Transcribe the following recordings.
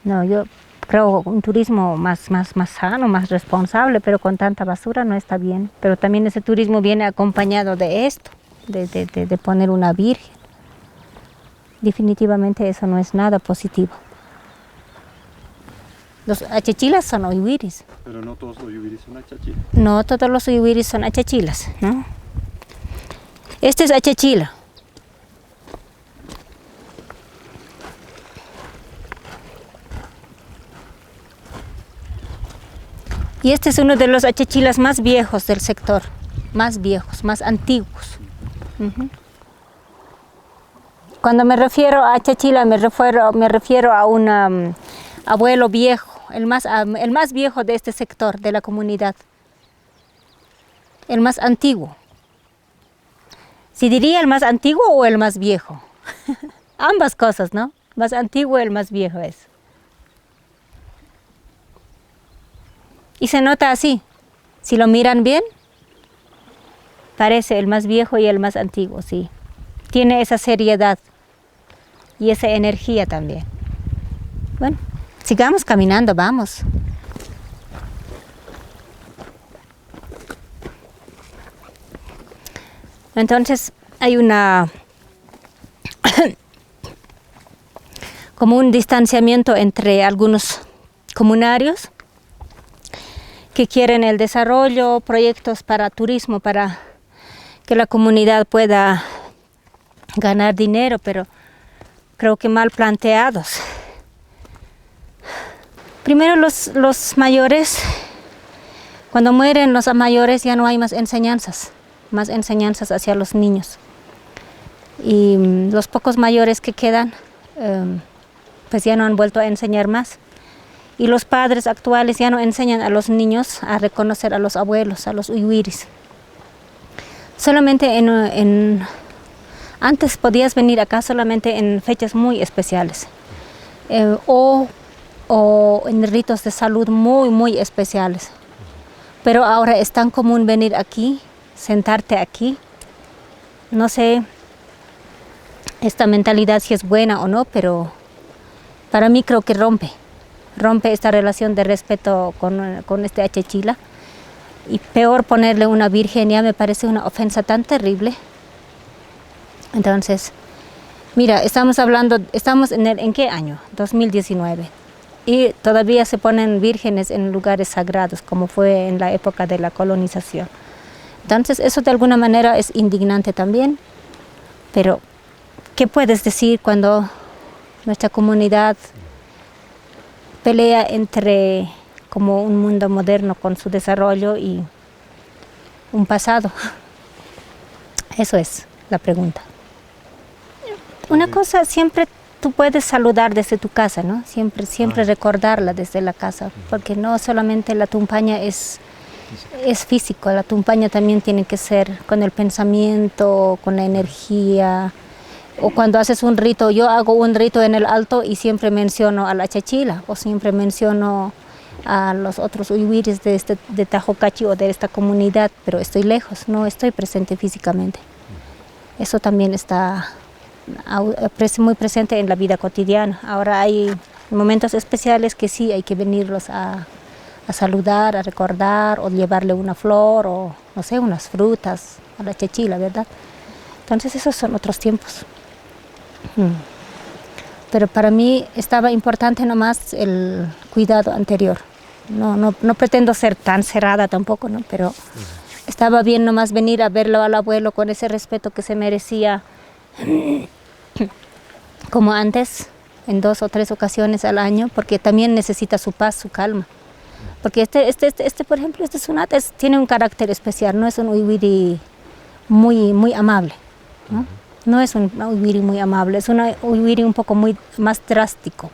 No, yo creo un turismo más sano, más responsable, pero con tanta basura no está bien. Pero también ese turismo viene acompañado de esto, de poner una virgen. Definitivamente eso no es nada positivo. Los achachilas son uiwiris. Pero no todos los uiwiris son achachilas. No todos los uiwiris son achachilas, ¿no? Este es achachila. Y este es uno de los achachilas más viejos del sector, más viejos, más antiguos. Cuando me refiero a achachila, me refiero a un abuelo viejo, el más viejo de este sector, de la comunidad, el más antiguo. Si diría el más antiguo o el más viejo, ambas cosas, ¿no? Más antiguo, el más viejo es. Y se nota así, si lo miran bien, parece el más viejo y el más antiguo, sí. Tiene esa seriedad y esa energía también. Bueno, sigamos caminando, vamos. Entonces hay como un distanciamiento entre algunos comunarios que quieren el desarrollo, proyectos para turismo, para que la comunidad pueda ganar dinero, pero creo que mal planteados. Primero los mayores, cuando mueren los mayores ya no hay más enseñanzas hacia los niños. Y los pocos mayores que quedan, pues ya no han vuelto a enseñar más. Y los padres actuales ya no enseñan a los niños a reconocer a los abuelos, a los uiwiris. Solamente antes podías venir acá solamente en fechas muy especiales o en ritos de salud muy especiales. Pero ahora es tan común venir aquí, sentarte aquí. No sé esta mentalidad si es buena o no, pero para mí creo que rompe esta relación de respeto con este achachila. Y peor ponerle una virgen, ya me parece una ofensa tan terrible. Entonces, mira, estamos ¿en qué año? 2019. Y todavía se ponen vírgenes en lugares sagrados, como fue en la época de la colonización. Entonces, eso de alguna manera es indignante también. Pero, ¿qué puedes decir cuando nuestra comunidad pelea entre como un mundo moderno con su desarrollo y un pasado? Eso es la pregunta. Una cosa, siempre tú puedes saludar desde tu casa, ¿no? Siempre recordarla desde la casa, porque no solamente la tumpaña es físico, la tumpaña también tiene que ser con el pensamiento, con la energía. O cuando haces un rito, yo hago un rito en el alto y siempre menciono a la achachila, o siempre menciono a los otros uiwiris de Tajocachi o de esta comunidad, pero estoy lejos, no estoy presente físicamente. Eso también está muy presente en la vida cotidiana. Ahora hay momentos especiales que sí hay que venirlos a saludar, a recordar, o llevarle una flor, o no sé, unas frutas a la achachila, ¿verdad? Entonces esos son otros tiempos. Pero para mí estaba importante nomás el cuidado anterior. No pretendo ser tan cerrada tampoco, ¿no? Pero estaba bien nomás venir a verlo al abuelo con ese respeto que se merecía, como antes, en 2 o 3 ocasiones al año, porque también necesita su paz, su calma. Porque por ejemplo, este sunat tiene un carácter especial, no es un uiwiri muy amable, ¿no? No es un uiwiri muy amable, es un uiwiri un poco más drástico.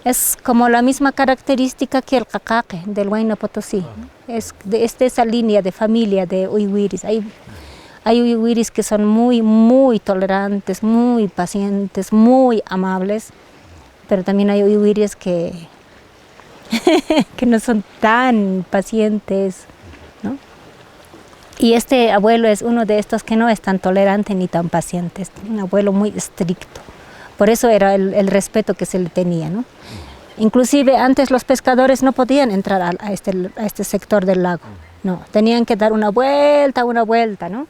Es como la misma característica que el cacaque del Huayna Potosí. Es de esa línea de familia de uiwiris. Hay uiwiris que son muy tolerantes, muy pacientes, muy amables, pero también hay uiwiris que no son tan pacientes, ¿no? Y este abuelo es uno de estos que no es tan tolerante ni tan paciente, es un abuelo muy estricto. Por eso era el respeto que se le tenía, ¿no? Inclusive antes los pescadores no podían entrar a este sector del lago, no, tenían que dar una vuelta, ¿no?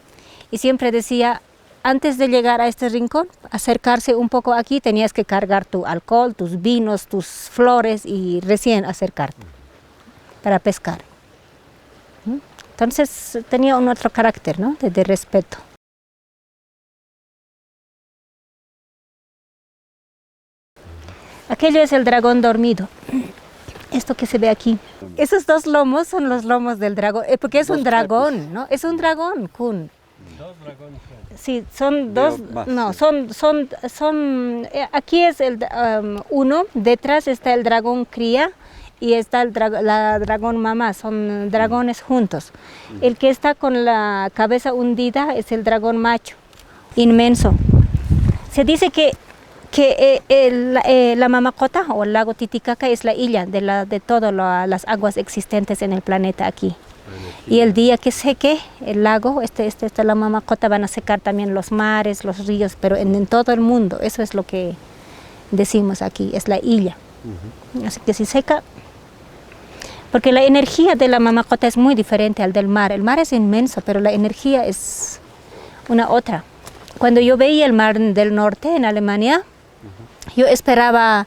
Y siempre decía, antes de llegar a este rincón, acercarse un poco aquí, tenías que cargar tu alcohol, tus vinos, tus flores y recién acercarte para pescar. Entonces tenía un otro carácter, ¿no? de respeto. Aquello es el dragón dormido. Esto que se ve aquí. Esos dos lomos son los lomos del dragón, porque es un dragón, ¿no? Es un dragón, Kun. Dos dragones. Sí, son dos, más, no, sí. Aquí es uno, detrás está el dragón cría y está la dragón mamá, son dragones juntos. El que está con la cabeza hundida es el dragón macho, inmenso. Se dice que la Mamacota o el lago Titicaca es la isla de todas las aguas existentes en el planeta aquí. Y el día que seque el lago, la Mamacota, van a secar también los mares, los ríos, pero en todo el mundo. Eso es lo que decimos aquí, es la isla. Así que si seca, porque la energía de la Mamacota es muy diferente al del mar. El mar es inmenso, pero la energía es una otra. Cuando yo veía el mar del norte en Alemania, yo esperaba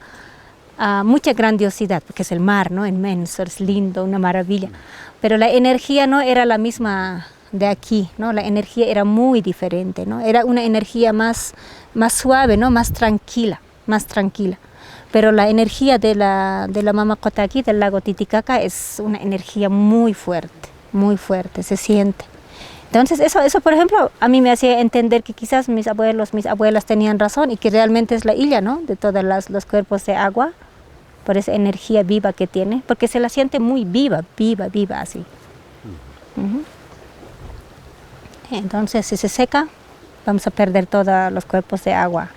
mucha grandiosidad, porque es el mar, ¿no? Inmenso, es lindo, una maravilla. Pero la energía no era la misma de aquí, ¿no? La energía era muy diferente, ¿no? Era una energía más suave, ¿no? Más tranquila. Pero la energía de la Mamacota aquí, del lago Titicaca, es una energía muy fuerte, se siente. Entonces eso, por ejemplo, a mí me hacía entender que quizás mis abuelas tenían razón y que realmente es la isla, ¿no? De todos los cuerpos de agua, por esa energía viva que tiene, porque se la siente muy viva así. Entonces, si se seca, vamos a perder todos los cuerpos de agua.